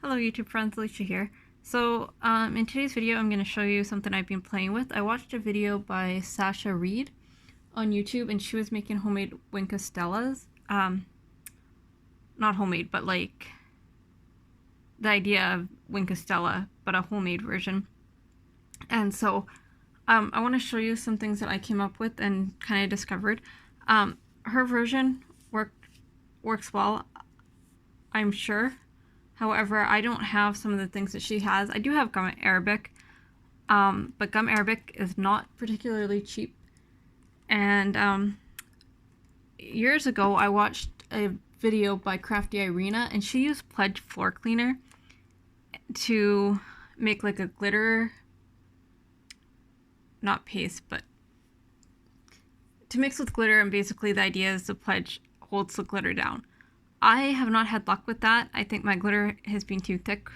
Hello YouTube friends, Alicia here. So in today's video I'm going to show you something I've been playing with. I watched a video by Sasha Reed on YouTube and she was making homemade Wink Stellas. Not homemade, but like the idea of Wink Stella, but a homemade version. And so I want to show you some things that I came up with and kind of discovered. Her version works well, I'm sure. However, I don't have some of the things that she has. I do have gum arabic, but gum arabic is not particularly cheap. And years ago, I watched a video by Crafty Irina, and she used Pledge floor cleaner to make like a glitter, not paste, but to mix with glitter, and basically the idea is the Pledge holds the glitter down. I have not had luck with that. I think my glitter has been too thick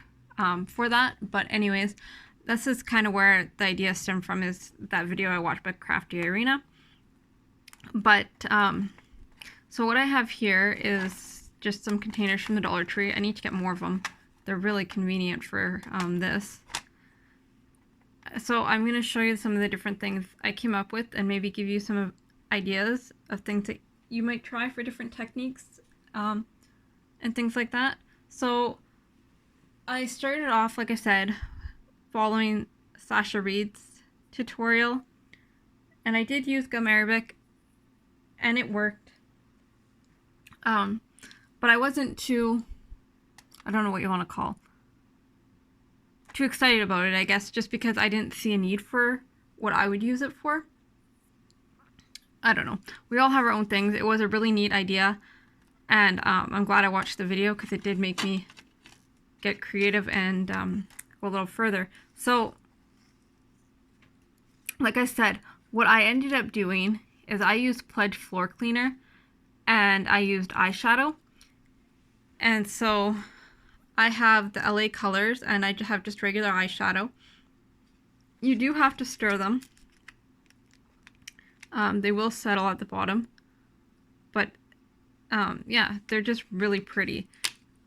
for that. But anyways, this is kind of where the idea stemmed from, is that video I watched by Crafty Irina. But, so what I have here is just some containers from the Dollar Tree. I need to get more of them. They're really convenient for this. So I'm going to show you some of the different things I came up with and maybe give you some ideas of things that you might try for different techniques. And things like that. So I started off, like I said, following Sasha Reed's tutorial, and I did use gum arabic and it worked. But I wasn't too, I don't know what you want to call, too excited about it, I guess, just because I didn't see a need for what I would use it for. I don't know. We all have our own things. It was a really neat idea. And I'm glad I watched the video because it did make me get creative and go a little further. So, like I said, what I ended up doing is I used Pledge floor cleaner and I used eyeshadow. And so I have the LA colors and I have just regular eyeshadow. You do have to stir them. They will settle at the bottom. But yeah, they're just really pretty.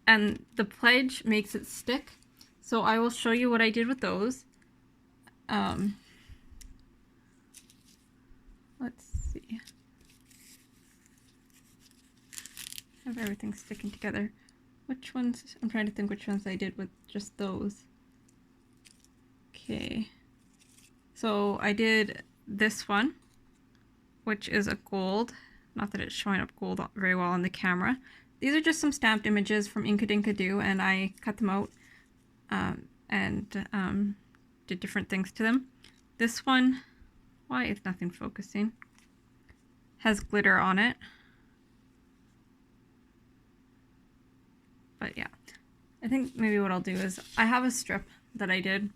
And the Pledge makes it stick. So I will show you what I did with those. Let's see. I have everything sticking together. Which ones? I'm trying to think which ones I did with just those. Okay. So I did this one, which is a gold. Not that it's showing up gold very well on the camera. These are just some stamped images from Inkadinkado, and I cut them out and did different things to them. This one, why is nothing focusing? Has glitter on it. But yeah, I think maybe what I'll do is, I have a strip that I did,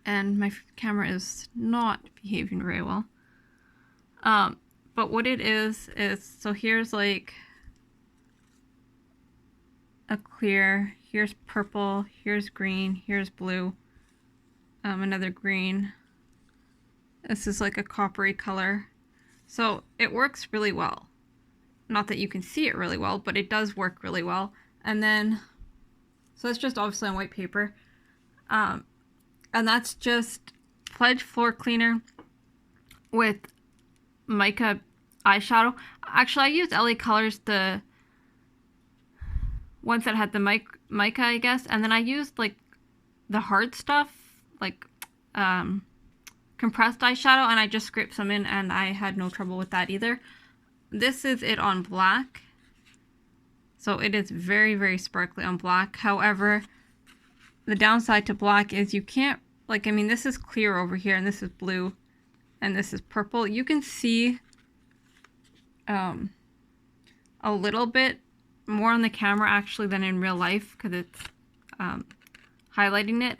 and my camera is not behaving very well. But what it is, so here's like a clear, here's purple, here's green, here's blue, another green. This is like a coppery color. So it works really well. Not that you can see it really well, but it does work really well. And then, so it's just obviously on white paper. And that's just Pledge floor cleaner with mica eyeshadow. Actually, I used LA Colors, the ones that had the mica, I guess, and then I used like the hard stuff, like compressed eyeshadow, and I just scraped some in, and I had no trouble with that either. This is it on black, so it is very, very sparkly on black. However, the downside to black is you can't, like, I mean, this is clear over here, and this is blue, and this is purple. You can see a little bit more on the camera actually than in real life because it's highlighting it.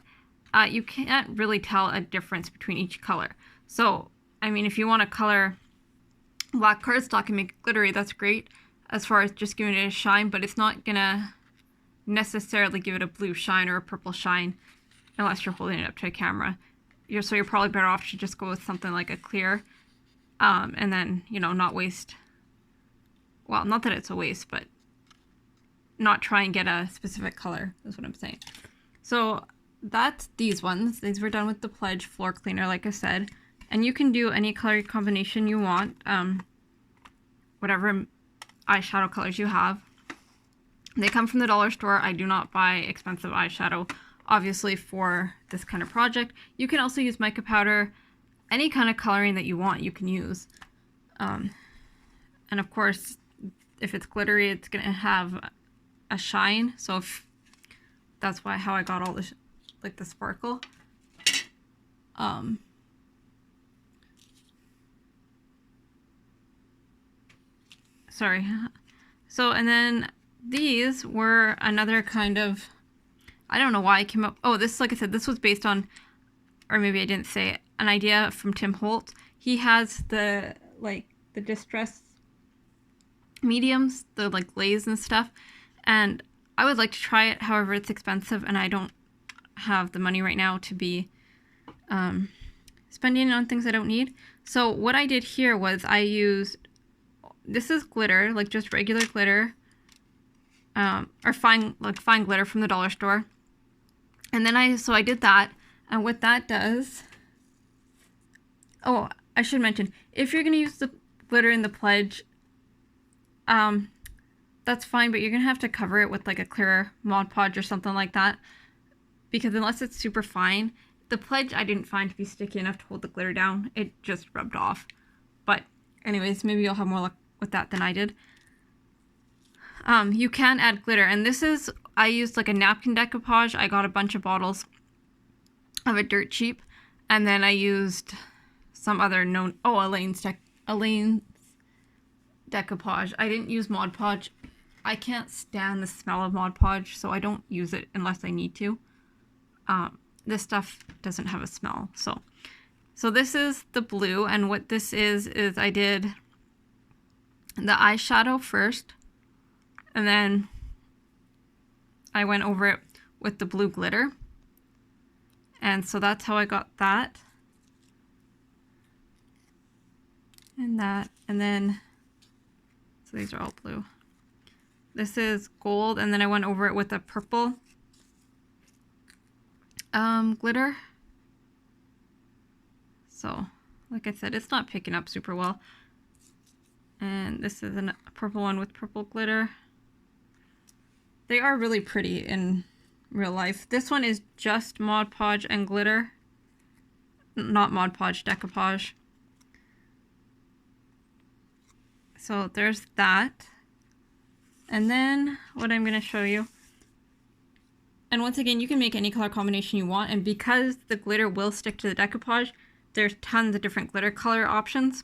You can't really tell a difference between each color. So, I mean, if you want to color black cardstock and make it glittery, that's great as far as just giving it a shine, but it's not gonna necessarily give it a blue shine or a purple shine unless you're holding it up to a camera. So you're probably better off to just go with something like a clear, and then, you know, not waste, well, not that it's a waste, but not try and get a specific color, is what I'm saying. So that's these ones. These were done with the Pledge floor cleaner, like I said. And you can do any color combination you want, whatever eyeshadow colors you have. They come from the dollar store. I do not buy expensive eyeshadow, obviously, for this kind of project. You can also use mica powder. Any kind of coloring that you want, you can use. And of course, if it's glittery, it's going to have a shine. So that's how I got all this, like the sparkle. Sorry. So, and then these were another kind of, I don't know why I came up. Oh, this, like I said, this was based on, or maybe I didn't say it, an idea from Tim Holtz. He has the distress mediums, the like glaze and stuff, and I would like to try it. However, it's expensive and I don't have the money right now to be spending on things I don't need. So what I did here was I used, this is glitter, like just regular glitter, or fine glitter from the dollar store. And then I did that, and what that does, oh, I should mention, if you're going to use the glitter in the Pledge, that's fine, but you're going to have to cover it with like a clear Mod Podge or something like that, because unless it's super fine, the Pledge I didn't find to be sticky enough to hold the glitter down. It just rubbed off. But anyways, maybe you'll have more luck with that than I did. You can add glitter, and this is, I used like a napkin decoupage. I got a bunch of bottles of it dirt cheap, and then I used some other known, Elaine's decoupage. I didn't use Mod Podge. I can't stand the smell of Mod Podge, so I don't use it unless I need to. This stuff doesn't have a smell, so this is the blue, and what this is I did the eyeshadow first, and then I went over it with the blue glitter, and so that's how I got that and that, and then so these are all blue. This is gold, and then I went over it with a purple glitter. So like I said, it's not picking up super well. And this is a purple one with purple glitter. They are really pretty in real life. This one is just Mod Podge and glitter, not Mod Podge decoupage. So there's that. And then what I'm going to show you, and once again, you can make any color combination you want, and because the glitter will stick to the decoupage, there's tons of different glitter color options.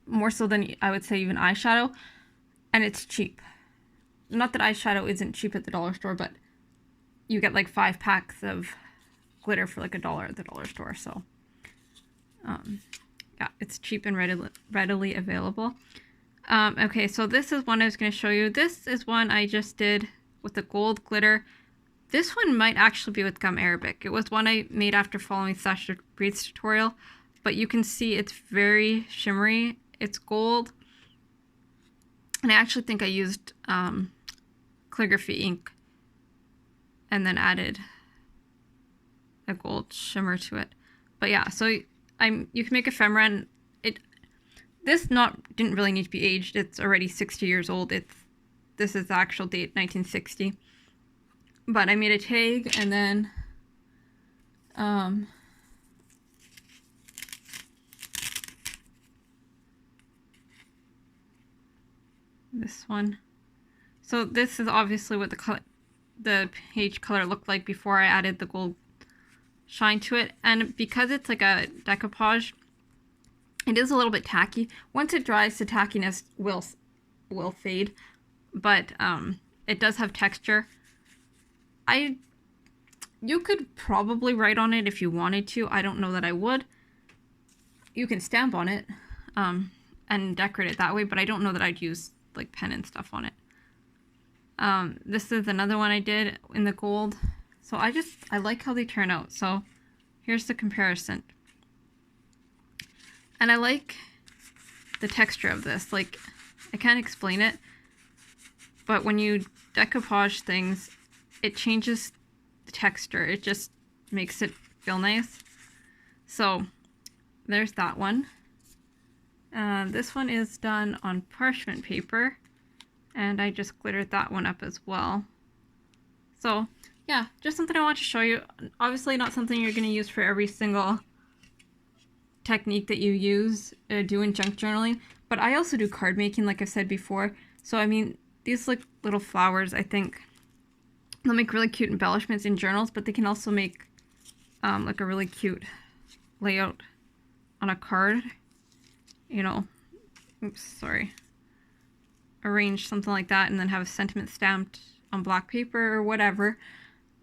More so than I would say even eyeshadow, and it's cheap. Not that eyeshadow isn't cheap at the dollar store, but you get like 5 packs of glitter for like $1 at the dollar store. So yeah, it's cheap and readily available. Okay, so this is one I was going to show you. This is one I just did with the gold glitter. This one might actually be with gum arabic. It was one I made after following Sasha Breed's tutorial, but you can see it's very shimmery. It's gold, and I actually think I used calligraphy ink and then added a gold shimmer to it. But yeah, so you can make ephemera, and this didn't really need to be aged. It's already 60 years old. This is the actual date, 1960. But I made a tag, and then this one. So this is obviously what the page color looked like before I added the gold shine to it. And because it's like a decoupage, it is a little bit tacky. Once it dries, the tackiness will fade, but it does have texture. You could probably write on it if you wanted to. I don't know that I would. You can stamp on it and decorate it that way, but I don't know that I'd use like pen and stuff on it. This is another one I did in the gold. So I like how they turn out. So here's the comparison. And I like the texture of this. Like, I can't explain it. but when you decoupage things, it changes the texture. It just makes it feel nice. So there's that one. This one is done on parchment paper, and I just glittered that one up as well. So yeah, just something I want to show you. Obviously not something you're going to use for every single technique that you use doing junk journaling, but I also do card making, like I said before. So I mean, these like little flowers, I think they'll make really cute embellishments in journals, but they can also make like a really cute layout on a card. You know, oops, sorry. Arrange something like that and then have a sentiment stamped on black paper or whatever.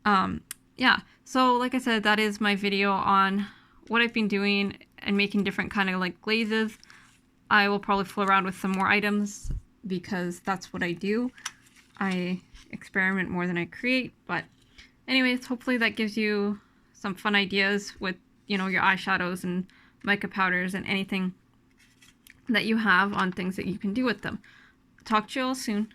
Yeah, so like I said, that is my video on what I've been doing and making different kind of like glazes. I will probably fool around with some more items because that's what I do. I experiment more than I create, but anyways, hopefully that gives you some fun ideas with, you know, your eyeshadows and mica powders and anything that you have on things that you can do with them. Talk to you all soon.